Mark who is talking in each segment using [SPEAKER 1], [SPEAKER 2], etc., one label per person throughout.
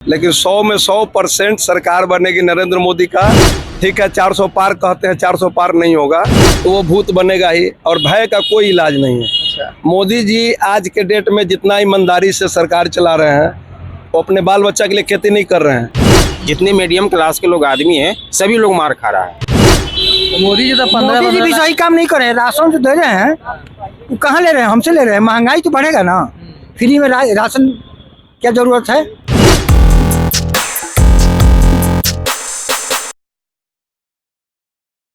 [SPEAKER 1] लेकिन 100 में 100% सरकार बनेगी नरेंद्र मोदी का। ठीक है, 400 पार कहते हैं, 400 पार नहीं होगा तो वो भूत बनेगा ही, और भय का कोई इलाज नहीं है।
[SPEAKER 2] अच्छा।
[SPEAKER 1] मोदी जी आज के डेट में जितना ईमानदारी से सरकार चला रहे हैं, वो अपने बाल बच्चा के लिए खेती नहीं कर रहे हैं।
[SPEAKER 3] जितने मीडियम क्लास के लोग आदमी हैं, सभी लोग मार खा रहा है।
[SPEAKER 2] तो मोदी जी तो 15
[SPEAKER 4] मोदी जी भी सही काम नहीं कर रहे हैं। राशन जो दे रहे हैं वो कहाँ ले रहे हैं? हमसे ले रहे हैं। महंगाई तो बढ़ेगा ना। फ्री में राशन क्या जरूरत है?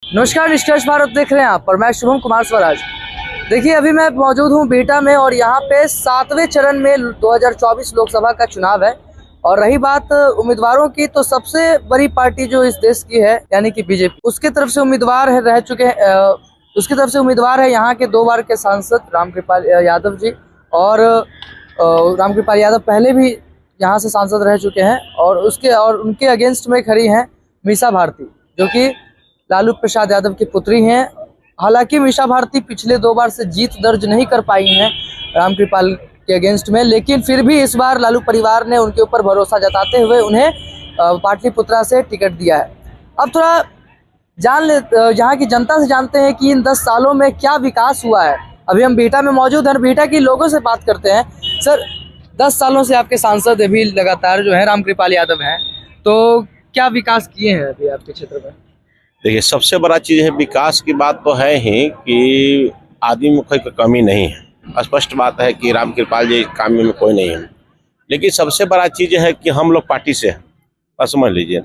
[SPEAKER 2] नमस्कार, निष्कर्ष भारत देख रहे हैं आप पर। मैं शुभम कुमार स्वराज। देखिए, अभी मैं मौजूद हूँ बिहटा में और यहाँ पे 7वें चरण में 2024 लोकसभा का चुनाव है। और रही बात उम्मीदवारों की, तो सबसे बड़ी पार्टी जो इस देश की है यानी कि बीजेपी, उसके तरफ से उम्मीदवार है रह चुके हैं। उसकी तरफ से उम्मीदवार है यहाँ के 2 बार के सांसद रामकृपाल यादव जी। और रामकृपाल यादव पहले भी यहाँ से सांसद रह चुके हैं। और उनके अगेंस्ट में खड़ी हैं मीसा भारती, जो कि लालू प्रसाद यादव की पुत्री हैं। हालांकि मीसा भारती पिछले 2 बार से जीत दर्ज नहीं कर पाई हैं रामकृपाल के अगेंस्ट में, लेकिन फिर भी इस बार लालू परिवार ने उनके ऊपर भरोसा जताते हुए उन्हें पाटलिपुत्रा से टिकट दिया है। अब थोड़ा यहाँ की जनता से जानते हैं कि इन 10 सालों में क्या विकास हुआ है। अभी हम बिहटा में मौजूद हैं, बिहटा के लोगों से बात करते हैं। सर, 10 सालों से आपके सांसद अभी लगातार जो है रामकृपाल यादव हैं, तो क्या विकास किए हैं अभी आपके क्षेत्र में?
[SPEAKER 5] देखिए, सबसे बड़ा चीज़ है विकास की बात तो है ही कि आदिमुखी की कमी नहीं है। स्पष्ट बात है कि रामकृपाल जी काम में कोई नहीं है, लेकिन सबसे बड़ा चीज़ है कि हम लोग पार्टी से हैं, बस समझ लीजिए।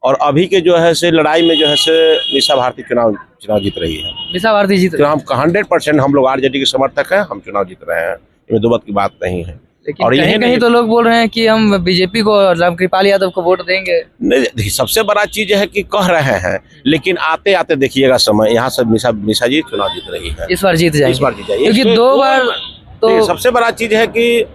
[SPEAKER 5] और अभी के जो है से लड़ाई में जो है से मीसा भारती चुनाव जीत रही है।
[SPEAKER 2] मीसा भारती जीत रही है।
[SPEAKER 5] हम 100% हम लोग आरजेडी के समर्थक हैं, हम चुनाव जीत रहे हैं, इसमें दो बात की बात नहीं है।
[SPEAKER 2] लेकिन
[SPEAKER 5] और
[SPEAKER 2] कहीं कहीं तो लोग बोल रहे हैं कि हम बीजेपी को, रामकृपाल यादव को वोट देंगे।
[SPEAKER 5] नहीं, सबसे बड़ा चीज है कि कह रहे हैं, लेकिन आते आते देखिएगा समय, यहाँ से मीसा जी चुनाव जीत रही है।
[SPEAKER 2] इस बार जीत जाएगी।
[SPEAKER 5] इस बार जीत जाएगी,
[SPEAKER 2] क्योंकि 2 बार तो
[SPEAKER 5] सबसे बड़ा चीज है कि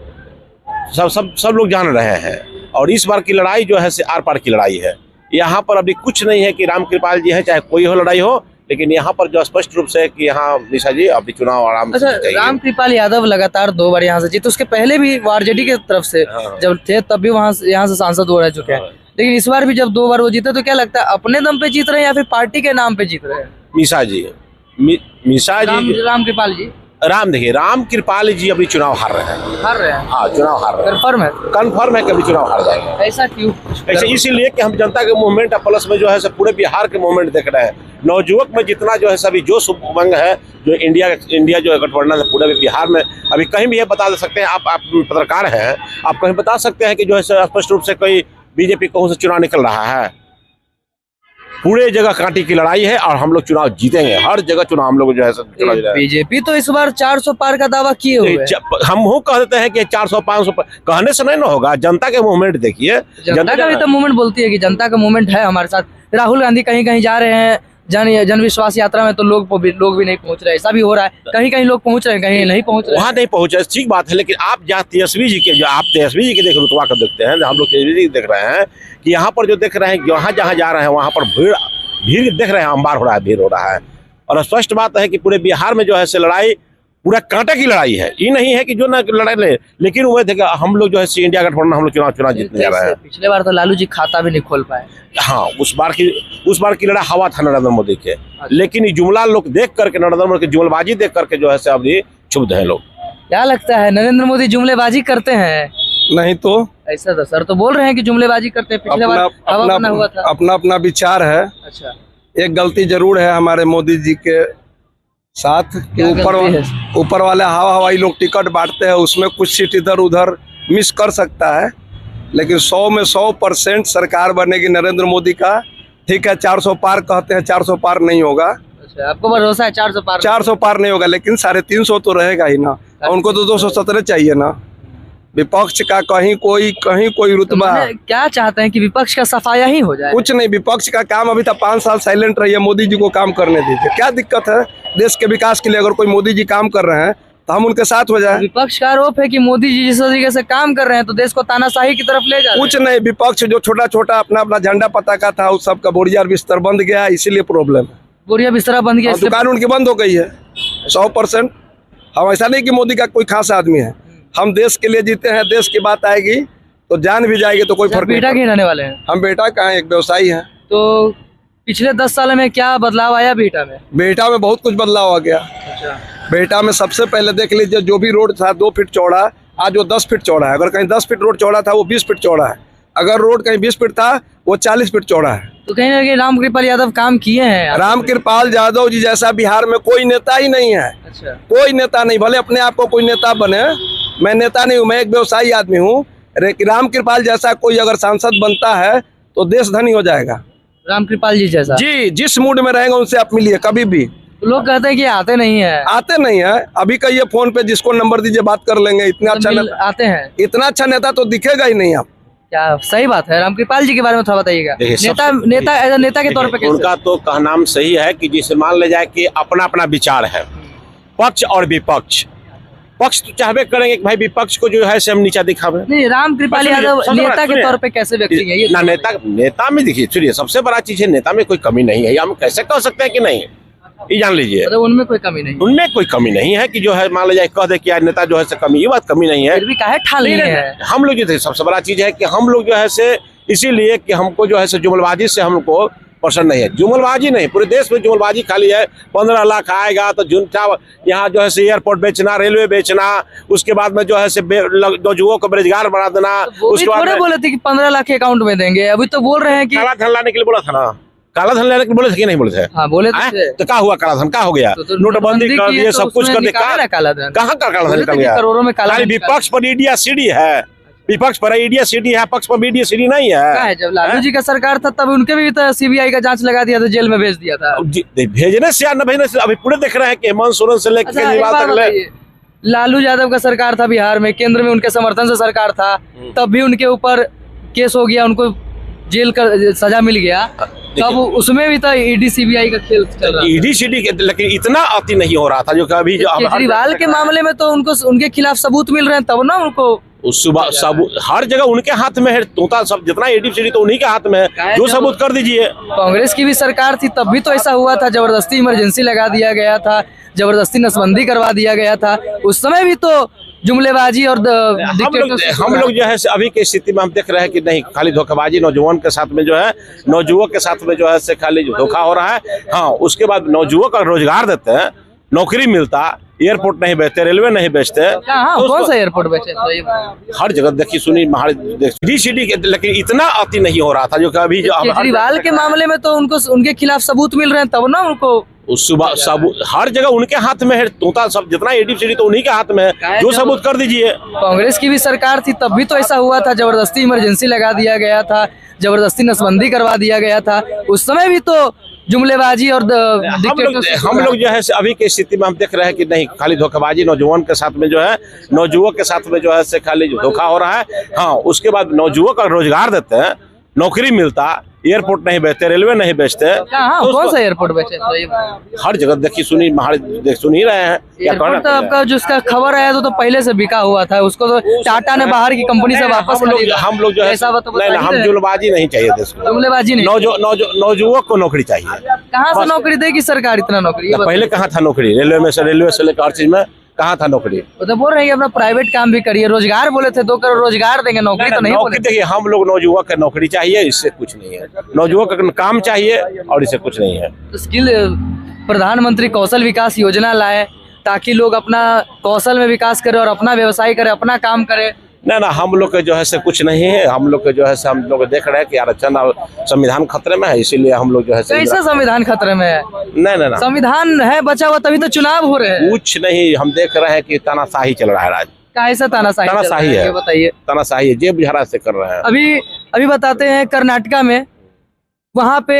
[SPEAKER 5] सब लोग जान रहे हैं। और इस बार की लड़ाई जो है से आर पार की लड़ाई है। यहाँ पर अभी कुछ नहीं है कि रामकृपाल जी है चाहे कोई हो लड़ाई हो, लेकिन यहाँ पर जो स्पष्ट रूप से है कि यहाँ मीसा जी अभी चुनाव आराम से जीतेगी।
[SPEAKER 2] रामकृपाल यादव लगातार 2 बार यहाँ से जीते। उसके पहले भी आरजेडी की तरफ से जब थे तब भी यहाँ से सांसद हो रह चुके हैं। लेकिन इस बार भी जब 2 बार वो जीते, तो क्या लगता है अपने दम पे जीत रहे हैं या फिर पार्टी के नाम पे जीत रहे हैं?
[SPEAKER 5] मीसा जी
[SPEAKER 2] रामकृपाल जी
[SPEAKER 5] देखिए, रामकृपाल जी अभी चुनाव हार रहे हैं। हाँ, चुनाव हार रहे हैं। कन्फर्म है कि अभी चुनाव हार जाएंगे।
[SPEAKER 2] ऐसा क्यों?
[SPEAKER 5] ऐसे इसीलिए कि हम जनता के मूवमेंट प्लस में जो है पूरे बिहार के मूवमेंट देख रहे हैं। नवयुवक में जितना जो है सभी जोश उमंग है, जो इंडिया जो है गठबंधन है पूरे बिहार में। अभी कहीं भी ये बता सकते हैं, आप पत्रकार हैं, आप कहीं बता सकते हैं कि जो है स्पष्ट रूप से कोई बीजेपी कहूँ से चुनाव निकल रहा है? पूरे जगह कांटे की लड़ाई है और हम लोग चुनाव जीतेंगे। हर जगह चुनाव हम लोग जो है चुनाव जीतेंगे।
[SPEAKER 2] बीजेपी तो इस बार 400 पार का दावा किए हुए हैं।
[SPEAKER 5] हम वो कह देते हैं कि 400-500 कहने से नहीं ना होगा। जनता के मूवमेंट देखिए,
[SPEAKER 2] जनता का भी तो मूवमेंट बोलती है कि जनता का मूवमेंट है हमारे साथ। राहुल गांधी कहीं कहीं जा रहे हैं जन विश्वास यात्रा में, तो लोग भी नहीं पहुंच रहे। ऐसा भी हो रहा है, कहीं लोग पहुंच रहे हैं, कहीं नहीं पहुंच रहे।
[SPEAKER 5] वहाँ नहीं पहुंचे, ठीक बात है। लेकिन आप जहाँ तेजस्वी जी के देख रुतबा कर देखते हैं, हम लोग तेजस्वी जी देख रहे हैं कि यहाँ पर जो देख रहे हैं, जहाँ जा रहे हैं वहाँ पर भीड़ देख रहे हैं, अंबार हो रहा है, भीड़ हो रहा है। और स्पष्ट बात है कि पूरे बिहार में जो है लड़ाई पूरा कांटे की लड़ाई है। ये नहीं है कि जो ना लड़ाई ले, लेकिन वो देखिए हम लोग जो है इंडिया गठबंधन हम लोग चुनाव जीतने जा रहे हैं।
[SPEAKER 2] पिछले बार तो लालू जी खाता भी नहीं खोल पाए।
[SPEAKER 5] हाँ, उस बार की लड़ाई हवा था नरेंद्र मोदी के। लेकिन ये जुमला लोग देख करके, नरेंद्र मोदी की जुमलबाजी देख करके जो है अभी क्षुब्ध है लोग।
[SPEAKER 2] क्या लगता है, नरेंद्र मोदी जुमलेबाजी करते हैं?
[SPEAKER 1] नहीं तो
[SPEAKER 2] ऐसा था सर, तो बोल रहे हैं कि जुमलेबाजी करते हैं। पिछले बार हवा बना हुआ था।
[SPEAKER 1] अपना विचार है।
[SPEAKER 2] अच्छा,
[SPEAKER 1] एक गलती जरूर है हमारे मोदी जी के साथ कि ऊपर वाले हवाई लोग टिकट बांटते हैं, उसमें कुछ सीट इधर उधर मिस कर सकता है। लेकिन 100 में 100% सरकार बनेगी नरेंद्र मोदी का। ठीक है, 400 पार कहते हैं, 400 पार नहीं होगा।
[SPEAKER 2] अच्छा, आपको भरोसा है 400 पार
[SPEAKER 1] नहीं होगा, लेकिन 350 तो रहेगा ही ना। उनको तो 217 चाहिए ना। विपक्ष का कहीं कोई रुतबा।
[SPEAKER 2] क्या चाहते हैं कि विपक्ष का सफाया ही हो जाए?
[SPEAKER 1] कुछ नहीं, विपक्ष का काम अभी तक 5 साल साइलेंट रही है। मोदी जी को काम करने दीजिए। क्या दिक्कत है देश के विकास के लिए? अगर कोई मोदी जी काम कर रहे हैं तो हम उनके साथ हो जाए।
[SPEAKER 2] विपक्ष का आरोप है कि मोदी जी जिस तरीके से काम कर रहे हैं तो देश को तानाशाही की तरफ ले जा रहे हैं।
[SPEAKER 1] कुछ नहीं, विपक्ष जो छोटा अपना झंडा पताका था, उस सब का बोरिया बिस्तर बंद गया, इसीलिए प्रॉब्लम है।
[SPEAKER 2] बोरिया बिस्तर बंद गया,
[SPEAKER 1] दुकान उनकी बंद हो गई है 100%। हम ऐसा नहीं कि मोदी का कोई खास आदमी है, हम देश के लिए जीते हैं। देश की बात आएगी तो तो जान भी जाएगी तो कोई फर्क नहीं
[SPEAKER 2] बेटा के
[SPEAKER 1] पड़ता।
[SPEAKER 2] रहने वाले हैं,
[SPEAKER 1] हम बेटा का एक व्यवसायी हैं।
[SPEAKER 2] तो पिछले 10 साल में क्या बदलाव आया बेटा में?
[SPEAKER 1] बेटा में बहुत कुछ बदलाव आ गया। बेटा में सबसे पहले देख लीजिए, जो भी रोड था 2 फीट चौड़ा, आज वो 10 फीट चौड़ा है। अगर कहीं 10 फीट रोड चौड़ा था वो 20 फीट चौड़ा है। अगर रोड कहीं 20 फीट था वो 40 फीट चौड़ा है।
[SPEAKER 2] तो कहीं ना कहीं रामकृपाल यादव काम किए हैं।
[SPEAKER 1] रामकृपाल यादव जी जैसा बिहार में कोई नेता ही नहीं है।
[SPEAKER 2] अच्छा,
[SPEAKER 1] कोई नेता नहीं, भले अपने आप को कोई नेता बने, मैं नेता नहीं हूँ, मैं एक व्यवसायी आदमी हूँ। रामकृपाल जैसा कोई अगर सांसद बनता है तो देश धनी हो जाएगा।
[SPEAKER 2] रामकृपाल जी जैसा
[SPEAKER 1] जी, जिस मूड में रहेंगे उनसे आप मिलिए कभी भी।
[SPEAKER 2] तो लोग कहते हैं कि आते नहीं है।
[SPEAKER 1] आते नहीं है, अभी कहिए फोन पे जिसको नंबर दीजिए बात कर लेंगे। इतना अच्छा नेता,
[SPEAKER 2] आते हैं,
[SPEAKER 1] इतना अच्छा नेता तो दिखेगा ही नहीं। आप
[SPEAKER 2] क्या सही बात है? रामकृपाल जी के बारे में थोड़ा बताइएगा।
[SPEAKER 5] देखिए,
[SPEAKER 2] नेता के तौर पे कैसे?
[SPEAKER 5] उनका तो कहनाम सही है कि जिसे मान ले जाए कि अपना अपना विचार है, पक्ष और विपक्ष। पक्ष तो चाहबे करेंगे कि भाई विपक्ष को जो है से हम नीचा दिखावे।
[SPEAKER 2] नहीं, रामकृपाल यादव नेता के तौर पे कैसे व्यक्ति है? ये
[SPEAKER 5] ना नेता में देखिए, सुनिए, सबसे बड़ा चीज है नेता में कोई कमी नहीं है। हम कैसे कह सकते हैं कि नहीं, ये जान लीजिए।
[SPEAKER 2] मतलब उनमें कोई कमी नहीं,
[SPEAKER 5] उनमें कोई कमी नहीं है कि जो है मान लीजिए कह दे कि यार नेता जो है से कमी, ये बात कमी नहीं है।
[SPEAKER 2] फिर भी काहे ठाल नहीं है?
[SPEAKER 5] हम लोग जो थे, सबसे बड़ा चीज है कि हम लोग जो है से इसीलिए कि हमको जो है से जुमलबाजी से हमको पसंद नहीं है। जुमलबाजी नहीं, पूरे देश में जुमलबाजी खाली है। 15 लाख आएगा तो झूठा यहाँ जो है से एयरपोर्ट बेचना, रेलवे बेचना, उसके बाद में जो है से नौजुओं को बेरोजगार बना देना।
[SPEAKER 2] उसके बाद बोले थे कि 15 लाख के अकाउंट में देंगे, अभी तो बोल रहे हैं कि
[SPEAKER 5] काला धन लाने के लिए बोला था ना। काला धन लाने के लिए बोले थे कि नहीं बोले थे?
[SPEAKER 2] हाँ, बोले थे।
[SPEAKER 5] तो क्या हुआ? काला धन क्या हो गया?
[SPEAKER 2] तो
[SPEAKER 5] नोटबंदी कर दिए, सब कुछ कर दिया।
[SPEAKER 2] काला धन
[SPEAKER 5] कहाँ का काला धन निकल गया?
[SPEAKER 2] करोड़ों में काला धन।
[SPEAKER 5] विपक्ष पर ईडिया सीडी है, विपक्ष पर ईडिया सीडी है, पक्ष पर ईडिया सीडी नहीं है।
[SPEAKER 2] जब लालू जी का सरकार था तब उनके भी तो सीबीआई का जांच लगा दिया था, जेल में भेज दिया था।
[SPEAKER 5] भेजने से या न भेजने से अभी पूरे देख रहे हैं कि हेमंत सोरेन से लेकर केजरीवाल तक ले।
[SPEAKER 2] लालू यादव का सरकार था बिहार में, केंद्र में उनके समर्थन से सरकार था, तब भी उनके ऊपर केस हो गया, उनको जेल का सजा मिल गया। तब उसमें भी था ईडी सीबीआई का खेल चल रहा था।
[SPEAKER 5] ईडी सीडी, लेकिन इतना अति नहीं हो रहा था जो अभी जो
[SPEAKER 2] केजरीवाल के मामले में तो उनको उनके खिलाफ सबूत मिल रहे हैं, तब ना उनको
[SPEAKER 5] सुबह सबूत हर जगह उनके हाथ में है। तोता सब जितना ईडी सीडी तो उन्हीं के हाथ में है, जो सबूत कर दीजिए।
[SPEAKER 2] कांग्रेस की भी सरकार थी तब भी तो ऐसा हुआ था, जबरदस्ती इमरजेंसी लगा दिया गया था, जबरदस्ती नसबंदी करवा दिया गया था। उस समय भी तो जुमलेबाजी और
[SPEAKER 5] हम लोग जो है अभी की स्थिति में हम देख रहे हैं कि नहीं, खाली धोखेबाजी नौजवान के साथ में जो है, नौजुवक के साथ में जो है से खाली धोखा हो रहा है। हाँ, उसके बाद नौजुवक का रोजगार देते हैं, नौकरी मिलता, एयरपोर्ट नहीं बेचते, रेलवे नहीं बेचते।
[SPEAKER 2] कौन सा एयरपोर्ट बेचे?
[SPEAKER 5] हर जगह देखी सुनी सीडी, लेकिन इतना अति नहीं हो रहा था जो अभी जो
[SPEAKER 2] केजरीवाल के मामले में तो उनको उनके खिलाफ सबूत मिल रहे हैं, तब ना उनको
[SPEAKER 5] सुबह सबूत हर जगह उनके हाथ में है। तोता सब जितना ईडी सीडी तो उन्हीं के हाथ में है, जो सबूत कर दीजिए।
[SPEAKER 2] कांग्रेस की भी सरकार थी तब भी तो ऐसा हुआ था, जबरदस्ती इमरजेंसी लगा दिया गया था, जबरदस्ती नसबंदी करवा दिया गया था। उस समय भी तो जुमलेबाजी और
[SPEAKER 5] हम लोग जो है अभी की स्थिति में हम देख रहे हैं कि नहीं, खाली धोखेबाजी नौजवान के साथ में जो है, नौजुवक के साथ में जो है से खाली धोखा हो रहा है। हाँ, उसके बाद नौजुवक का रोजगार देते हैं, नौकरी मिलता, एयरपोर्ट नहीं बेचते, रेलवे नहीं बेचते।
[SPEAKER 2] कौन सा एयरपोर्ट बेचे?
[SPEAKER 5] हर जगह देखी सुनी सुन ही रहे हैं।
[SPEAKER 2] एयरपोर्ट तो आपका जिसका खबर आया तो पहले से बिका हुआ था, उसको तो टाटा ने बाहर की कंपनी से वापस
[SPEAKER 5] हम लोग जो है हम जुमलेबाजी नहीं चाहिए देश को,
[SPEAKER 2] जुमलेबाजी नहीं।
[SPEAKER 5] नौजुवक को नौकरी चाहिए।
[SPEAKER 2] कहाँ से नौकरी देगी सरकार? इतना नौकरी
[SPEAKER 5] पहले कहाँ था नौकरी? रेलवे से लेकर हर चीज में कहाँ था नौकरी?
[SPEAKER 2] तो बोल रहे हैं अपना प्राइवेट काम भी करिए, रोजगार बोले थे 2 करोड़ रोजगार देंगे, नौकरी तो नहीं बोले।
[SPEAKER 5] देखिए, हम लोग नौजुवक का नौकरी चाहिए, इससे कुछ नहीं है। नौजुवक का काम चाहिए और इससे कुछ नहीं है।
[SPEAKER 2] तो स्किल प्रधानमंत्री कौशल विकास योजना लाए ताकि लोग अपना कौशल में विकास करें और अपना व्यवसाय करें, अपना काम करें।
[SPEAKER 5] ना हम लोग के जो है से कुछ नहीं है। हम लोग के जो है से हम लोग देख रहे हैं कि आरक्षण और संविधान खतरे में है, इसीलिए हम लोग जो है
[SPEAKER 2] कैसा संविधान खतरे में है?
[SPEAKER 5] नहीं,
[SPEAKER 2] संविधान है बचा हुआ, तभी तो चुनाव हो रहे हैं।
[SPEAKER 5] कुछ नहीं, हम देख रहे हैं कि तानाशाही चल रहा है। राज
[SPEAKER 2] कैसा तानाशाही है? बताइए।
[SPEAKER 5] तानाशाही है, जेब बुझारा से कर रहे हैं।
[SPEAKER 2] अभी बताते हैं, कर्नाटका में वहाँ पे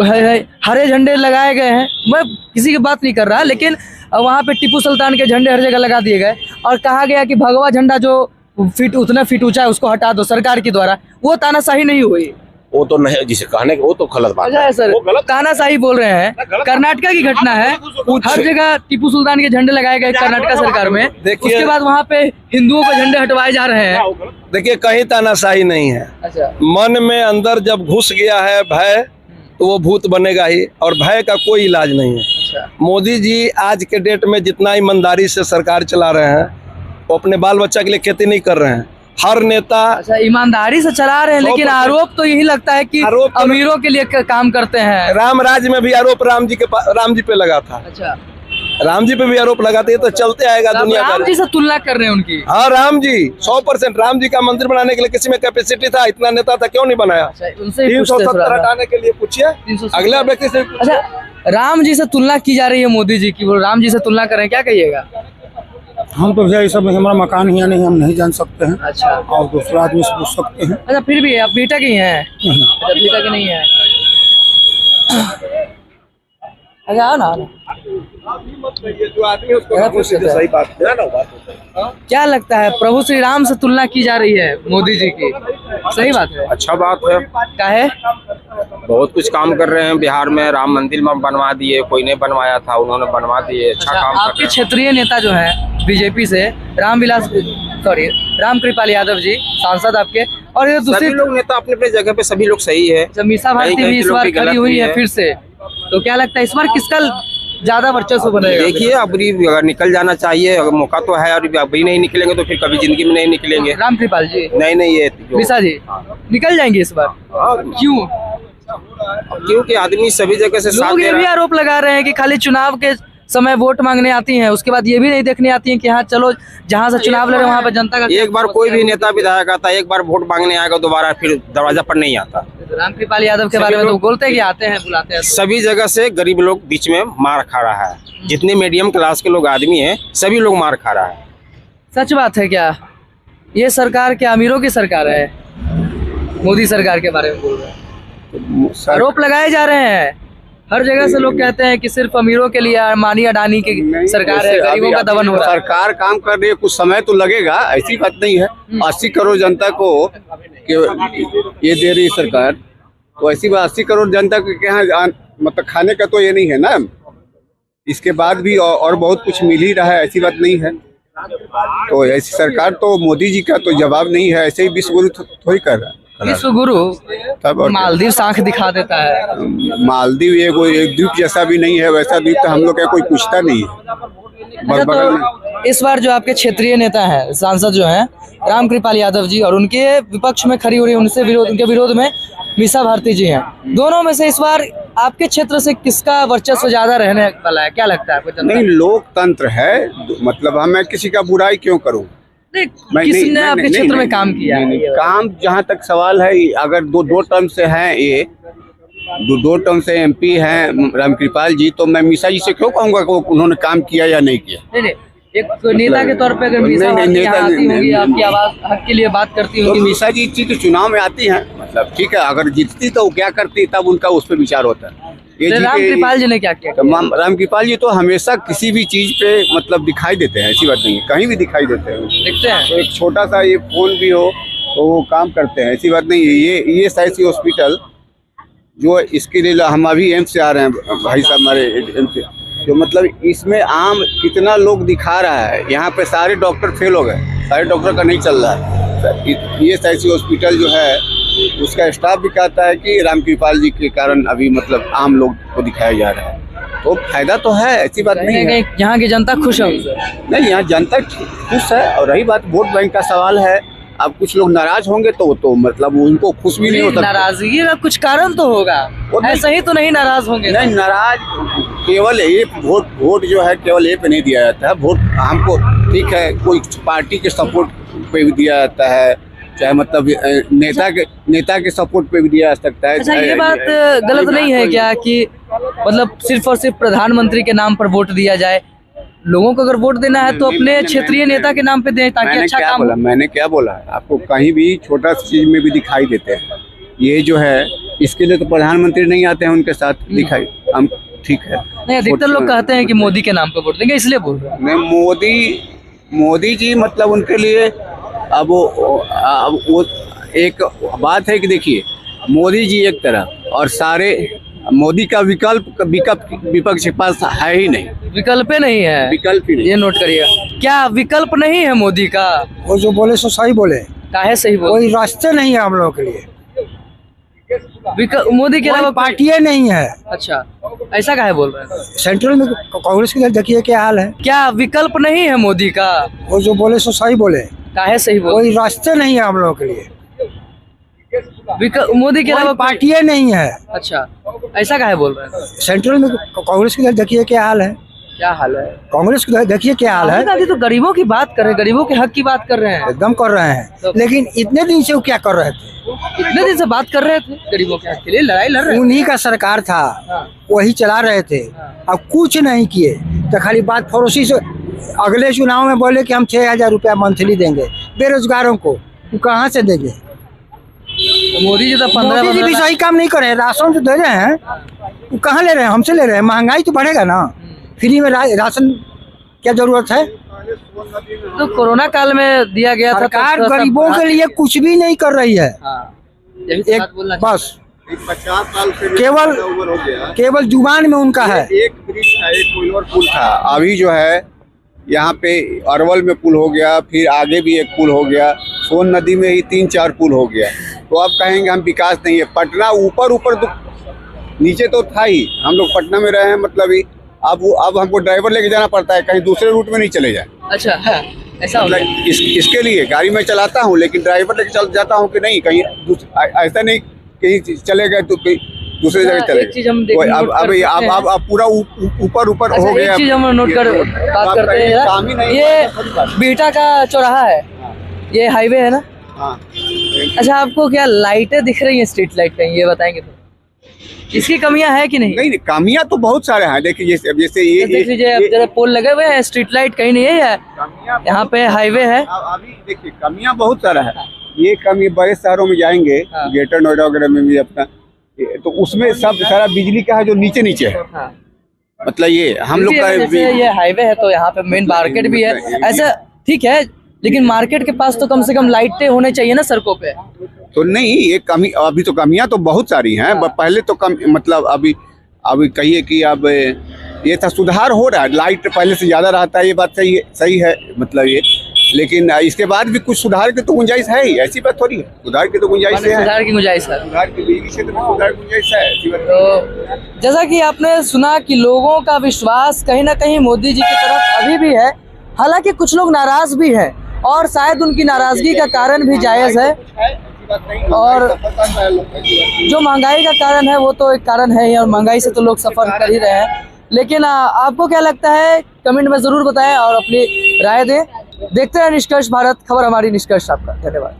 [SPEAKER 2] हरे झंडे लगाए गए हैं। मैं किसी की बात नहीं कर रहा, लेकिन वहाँ पे टिप्पू सुल्तान के झंडे हर जगह लगा दिए गए और कहा गया कि भगवा झंडा जो उतना फीट ऊंचा है उसको हटा दो सरकार के द्वारा। वो तानाशाही नहीं हुई?
[SPEAKER 5] वो तो नहीं, जिसे कहने वो तो गलत बात
[SPEAKER 2] है सर, तानाशाही बोल रहे हैं। कर्नाटका की घटना है, हर जगह टिप्पू सुल्तान के झंडे लगाए गए कर्नाटका सरकार में। उसके बाद वहाँ पे हिंदुओं के झंडे हटवाए जा रहे हैं।
[SPEAKER 1] देखिए, कहीं तानाशाही नहीं है। मन में अंदर जब घुस गया है भय, तो वो भूत बनेगा ही, और भय का कोई इलाज नहीं है। मोदी जी आज के डेट में जितना ईमानदारी से सरकार चला रहे हैं, वो अपने बाल बच्चा के लिए खेती नहीं कर रहे हैं। हर नेता
[SPEAKER 2] अच्छा, ईमानदारी से चला रहे हैं, लेकिन
[SPEAKER 1] 100%
[SPEAKER 2] आरोप तो यही लगता है कि
[SPEAKER 1] आरोप तो-
[SPEAKER 2] अमीरों के लिए काम करते हैं।
[SPEAKER 1] राम राज्य में भी आरोप राम जी पे लगा था।
[SPEAKER 2] अच्छा,
[SPEAKER 1] राम जी पे भी आरोप लगाते हैं, तो चलते आएगा
[SPEAKER 2] आप
[SPEAKER 1] दुनिया
[SPEAKER 2] राम
[SPEAKER 1] भर।
[SPEAKER 2] जी से तुलना कर रहे हैं उनकी।
[SPEAKER 1] हाँ, राम जी 100%। राम जी का मंदिर बनाने के लिए किसी में कैपेसिटी था? इतना नेता था, क्यों नहीं बनाया?
[SPEAKER 2] अच्छा, उनसे ही पूछते
[SPEAKER 1] 370
[SPEAKER 2] थोड़ा सा।
[SPEAKER 1] हटाने के लिए पूछिए
[SPEAKER 2] 370
[SPEAKER 1] अगला व्यक्ति से।
[SPEAKER 2] अच्छा, राम जी से तुलना की जा रही है मोदी जी की, वो राम जी से तुलना कर रहे हैं, क्या कहिएगा?
[SPEAKER 4] हम तो भैया ये सब हमारा मकान ही नहीं, हम नहीं जान सकते हैं।
[SPEAKER 2] अच्छा,
[SPEAKER 4] और दूसरा आदमी से पूछ सकते हैं।
[SPEAKER 2] अच्छा, फिर भी आप बीटा की हैं? अच्छा, बीटा की नहीं है। अच्छा, आओ ना।
[SPEAKER 1] जो आदमी उसको सही बात है ना, बात
[SPEAKER 2] क्या लगता है, प्रभु श्री राम से तुलना की जा रही है मोदी जी की, सही बात है?
[SPEAKER 3] अच्छा बात है,
[SPEAKER 2] क्या है?
[SPEAKER 3] बहुत कुछ काम कर रहे हैं बिहार में। राम मंदिर में बनवा दिए, कोई नहीं बनवाया था, उन्होंने बनवा दिए। अच्छा काम कर
[SPEAKER 2] आपके
[SPEAKER 3] रहे हैं।
[SPEAKER 2] क्षेत्रीय नेता जो है बीजेपी से राम कृपाल यादव जी, सांसद आपके, और ये दूसरी
[SPEAKER 3] सभी लोग नेता अपने अपने जगह पे सभी लोग सही है।
[SPEAKER 2] मीसा भारती
[SPEAKER 3] कहीं-कहीं
[SPEAKER 2] भी इस
[SPEAKER 3] के लोग
[SPEAKER 2] बार
[SPEAKER 3] भी
[SPEAKER 2] खड़ी
[SPEAKER 3] गलत
[SPEAKER 2] हुई
[SPEAKER 3] भी
[SPEAKER 2] है
[SPEAKER 3] है।
[SPEAKER 2] फिर से, तो क्या लगता है इस बार किसका ज्यादा वर्चस्व बनेगा?
[SPEAKER 3] देखिए, अबरी अगर निकल जाना चाहिए, अगर मौका तो है, और अभी नहीं निकलेंगे तो फिर कभी जिंदगी में नहीं निकलेंगे।
[SPEAKER 2] राम कृपाल जी,
[SPEAKER 3] नहीं, ये
[SPEAKER 2] मीसा जी निकल जाएंगे इस बार, क्यों?
[SPEAKER 3] क्योंकि आदमी सभी जगह से साथ
[SPEAKER 2] लोग
[SPEAKER 3] दे
[SPEAKER 2] ये
[SPEAKER 3] रहा
[SPEAKER 2] भी
[SPEAKER 3] है।
[SPEAKER 2] आरोप लगा रहे हैं कि खाली चुनाव के समय वोट मांगने आती हैं, उसके बाद ये भी नहीं देखने आती हैं कि हाँ चलो जहाँ से चुनाव लड़े वहाँ पे जनता का
[SPEAKER 3] एक बार कोई भी नेता विधायक आता है, एक बार वोट मांगने आएगा, दोबारा फिर दरवाजा पर नहीं आता।
[SPEAKER 2] राम कृपाल यादव के बारे में तो बोलते हैं कि आते हैं बुलाते हैं।
[SPEAKER 3] सभी जगह से गरीब लोग बीच में मार खा रहा है। जितने मीडियम क्लास के लोग आदमी हैं, सभी लोग मार खा रहा है।
[SPEAKER 2] सच बात है क्या? ये सरकार क्या अमीरों की सरकार है? मोदी सरकार के बारे में बोल रहे हैं, आरोप लगाए जा रहे हैं। हर जगह से लोग कहते हैं कि सिर्फ अमीरों के लिए अंबानी अडानी की सरकार है, गरीबों का दमन हो रहा है।
[SPEAKER 6] सरकार काम कर रही है, कुछ समय तो लगेगा, ऐसी बात नहीं है। 80 करोड़ जनता को ये दे रही सरकार, तो ऐसी बात 80 करोड़ जनता को क्या मतलब खाने का तो ये नहीं है ना, इसके बाद भी और बहुत कुछ मिल ही रहा है, ऐसी बात नहीं है। तो ऐसी सरकार तो मोदी जी का तो जवाब नहीं है, ऐसे ही विश्व गुरु थोड़ी कर रहा है।
[SPEAKER 2] विश्व गुरु
[SPEAKER 6] तब और
[SPEAKER 2] मालदीव आंख दिखा देता है।
[SPEAKER 6] मालदीव ये कोई एक द्वीप जैसा भी नहीं है, वैसा द्वीप तो हम लोग का कोई पूछता नहीं है।
[SPEAKER 2] अच्छा, तो इस बार जो आपके क्षेत्रीय नेता हैं, सांसद जो हैं राम कृपाल यादव जी, और उनके विपक्ष में खड़ी हो रही उनके विरोध में मीसा भारती जी हैं, दोनों में से इस बार आपके क्षेत्र से किसका वर्चस्व ज्यादा रहने वाला है, क्या लगता है आपको?
[SPEAKER 6] नहीं, लोकतंत्र है, मतलब मैं किसी का बुराई क्यों करूं?
[SPEAKER 2] किसने आपके क्षेत्र में काम किया है?
[SPEAKER 6] काम जहां तक सवाल है, अगर दो टर्म से हैं, ये दो टर्म से एमपी हैं रामकृपाल जी, तो मैं मीसा जी से क्यों कहूंगा कि उन्होंने काम किया या नहीं किया?
[SPEAKER 2] नहीं, एक नेता के तौर पे अगर मीसा भारती यहाँ आती होंगी, आपकी आवाज हक के लिए बात करती
[SPEAKER 6] तो
[SPEAKER 2] होंगी,
[SPEAKER 6] मीसा जी तो चुनाव में आती हैं, मतलब ठीक है, अगर जीतती तो क्या करती, तब उनका उस पर विचार होता है। ये
[SPEAKER 2] तो राम कृपाल जी ने क्या किया?
[SPEAKER 6] रामकृपाल जी तो हमेशा किसी भी चीज पे मतलब दिखाई देते हैं, ऐसी बात नहीं है, कहीं भी दिखाई देते हैं।
[SPEAKER 2] देखते हैं
[SPEAKER 6] तो एक छोटा सा ये फोन भी हो तो वो काम करते हैं, ऐसी बात नहीं है। ये साइंसी हॉस्पिटल जो इसके लिए हम अभी एम्स से आ रहे हैं, भाई साहब हमारे एम्स से, जो मतलब इसमें आम कितना लोग दिखा रहा है, यहाँ पे सारे डॉक्टर फेल हो गए, सारे डॉक्टर का नहीं चल रहा है। ये साइंसी हॉस्पिटल जो है उसका स्टाफ भी कहता है कि रामकृपाल जी के कारण अभी मतलब आम लोग को दिखाया जा रहा है, तो फायदा तो है, ऐसी बात नहीं है।
[SPEAKER 2] यहाँ की जनता खुश है उनसे?
[SPEAKER 6] नहीं, यहाँ जनता खुश है, और रही बात वोट बैंक का सवाल है, अब कुछ लोग नाराज होंगे तो मतलब उनको खुश भी नहीं होता।
[SPEAKER 2] नाराजगी का कुछ कारण तो होगा, ऐसा ही तो नहीं नाराज होंगे।
[SPEAKER 6] नहीं, नाराज केवल ये वोट जो है केवल ये पे नहीं दिया जाता है। वोट हमको ठीक है, कोई पार्टी के सपोर्ट पे भी दिया जाता है, चाहे मतलब नेता के सपोर्ट पे भी दिया जा सकता है।
[SPEAKER 2] अच्छा, ये बात गलत नहीं है क्या कि मतलब सिर्फ और सिर्फ प्रधानमंत्री के नाम पर वोट दिया जाए? लोगों को अगर वोट देना है तो अपने क्षेत्रीय नेता के नाम पे दें, ताकि अच्छा काम हो।
[SPEAKER 6] मैंने क्या बोला है आपको, कहीं भी छोटा सी चीज में भी दिखाई देते हैं। ये जो है इसके लिए तो प्रधानमंत्री नहीं आते हैं उनके साथ दिखाई, हम ठीक है।
[SPEAKER 2] नहीं, अधिकतर लोग कहते हैं कि मोदी के नाम पे वोट देंगे, इसलिए बोल रहे हैं।
[SPEAKER 6] नहीं, मोदी जी मतलब उनके लिए अब वो एक बात है कि देखिए, मोदी जी एक तरह और सारे मोदी का विकल्प विपक्ष के पास है ही नहीं,
[SPEAKER 2] विकल्प नहीं है,
[SPEAKER 6] विकल्प ही नहीं।
[SPEAKER 2] ये नोट करिएगा, क्या विकल्प नहीं है मोदी का?
[SPEAKER 4] वो जो बोले सो सही बोले,
[SPEAKER 2] काहे सही बोले?
[SPEAKER 4] कोई रास्ते नहीं है हम लोगों के लिए,
[SPEAKER 2] मोदी के अलावा
[SPEAKER 4] पार्टियां नहीं है।
[SPEAKER 2] अच्छा, ऐसा काहे बोल रहे हैं?
[SPEAKER 4] सेंट्रल में कांग्रेस के देखिए क्या हाल है।
[SPEAKER 2] क्या विकल्प नहीं है मोदी का?
[SPEAKER 4] वो जो बोले सो सही बोले,
[SPEAKER 2] काहे सही बोल
[SPEAKER 4] कोई रास्ते नहीं है हम लोगों के लिए,
[SPEAKER 2] मोदी के अलावा
[SPEAKER 4] कोई पार्टियां नहीं है।
[SPEAKER 2] अच्छा, ऐसा काहे बोल रहे हैं?
[SPEAKER 4] सेंट्रल में कांग्रेस की देखिए क्या हाल है,
[SPEAKER 2] क्या हाल है?
[SPEAKER 4] कांग्रेस की देखिए क्या हाल है,
[SPEAKER 2] राहुल गांधी तो गरीबों की बात कर रहे हैं, गरीबों के हक की बात कर रहे हैं।
[SPEAKER 4] एकदम कर रहे हैं। लेकिन इतने दिन से वो क्या कर रहे थे?
[SPEAKER 2] इतने दिन से बात कर रहे थे, गरीबों के हक के लिए लड़ाई लड़ रहे थे।
[SPEAKER 4] उन्हीं का सरकार था, वही चला रहे थे। अब कुछ नहीं किए तो खाली बात फरोशी से। अगले चुनाव में बोले कि हम 6,000 रुपया मंथली देंगे बेरोजगारों को, वो कहाँ से देंगे?
[SPEAKER 2] मोदी जी तो 15
[SPEAKER 4] मोदी जी भी सही काम नहीं कर रहे। राशन जो दे रहे हैं वो कहाँ ले रहे हैं? हमसे ले रहे हैं। महंगाई तो बढ़ेगा ना, फ्री में राशन क्या जरूरत है?
[SPEAKER 2] तो कोरोना काल में दिया गया था,
[SPEAKER 4] सरकार
[SPEAKER 2] तो
[SPEAKER 4] गरीबों के लिए कुछ भी नहीं कर रही है।
[SPEAKER 2] यही तो
[SPEAKER 4] एक
[SPEAKER 2] बात बोलना
[SPEAKER 4] बस
[SPEAKER 6] 50 साल से
[SPEAKER 4] केवल जुबान में उनका है।
[SPEAKER 6] एक ब्रिज था, एक पुल और पुल था। अभी जो है यहाँ पे अरवल में पुल हो गया, फिर आगे भी एक पुल हो गया, सोन नदी में ही 3-4 पुल हो गया। तो अब कहेंगे हम विकास नहीं है। पटना ऊपर तो नीचे तो था ही, हम लोग पटना में रहे हैं, मतलब ही अब हमको ड्राइवर लेके जाना पड़ता है, कहीं दूसरे रूट में नहीं चले जाए।
[SPEAKER 2] अच्छा है, ऐसा हो गया।
[SPEAKER 6] मतलब इसके लिए गाड़ी में चलाता हूँ, लेकिन ड्राइवर लेके चल जाता हूँ कि नहीं, कहीं ऐसा नहीं कहीं चले गए तो कहीं दूसरे जगह चले
[SPEAKER 2] एक चीज हम
[SPEAKER 6] गए। अब पूरा ऊपर हो गया।
[SPEAKER 2] एक चीज हम नोट कर बात करते हैं, ये बिहटा का चौराहा है, ये हाईवे है ना।
[SPEAKER 6] हाँ।
[SPEAKER 2] अच्छा, आपको क्या लाइटें दिख रही हैं, स्ट्रीट लाइट कहीं, ये बताएंगे तो? इसकी कमियां है कि नहीं?
[SPEAKER 6] नहीं, कमियां तो बहुत सारे हैं। देखिए जैसे ये
[SPEAKER 2] देख लीजिए, अब जरा पोल लगे हुए हैं, स्ट्रीट लाइट कहीं नहीं है, यहाँ पे हाईवे है।
[SPEAKER 6] अभी देखिए कमियां बहुत सारा है। ये कमी बड़े शहरों में जाएंगे, ग्रेटर नोएडा वगैरह में भी अपना, तो उसमें सब सारा बिजली का है जो नीचे है। मतलब ये हम लोग का
[SPEAKER 2] ये हाईवे है तो यहाँ पे मेन मार्केट भी है, ऐसा ठीक है, लेकिन मार्केट के पास तो कम से कम लाइटें होने चाहिए ना सड़कों पे।
[SPEAKER 6] तो नहीं, ये कमी अभी तो कमियां तो बहुत सारी हैं। पहले तो कम मतलब अभी कहिए कि अब ये था, सुधार हो रहा है, लाइट पहले से ज्यादा रहता है, ये बात सही है मतलब ये। लेकिन इसके बाद भी कुछ सुधार की तो गुंजाइश है ही, ऐसी बात थोड़ी है। सुधार की तो गुंजाइश है,
[SPEAKER 2] सुधार की गुंजाइश है,
[SPEAKER 6] सुधार की बिजली क्षेत्र में सुधार की गुंजाइश है, ऐसी बात
[SPEAKER 2] तो जैसा कि आपने सुना कि लोगों का विश्वास कहीं ना कहीं मोदी जी की तरफ अभी भी है। हालांकि कुछ लोग नाराज भी हैं और शायद उनकी नाराजगी का कारण भी जायज है, और जो महंगाई का कारण है वो तो एक कारण है ही, और महंगाई से तो लोग सफर कर ही रहे हैं। लेकिन आपको क्या लगता है, कमेंट में जरूर बताएं और अपनी राय दें। देखते हैं निष्कर्ष भारत खबर, हमारी निष्कर्ष आपका। धन्यवाद।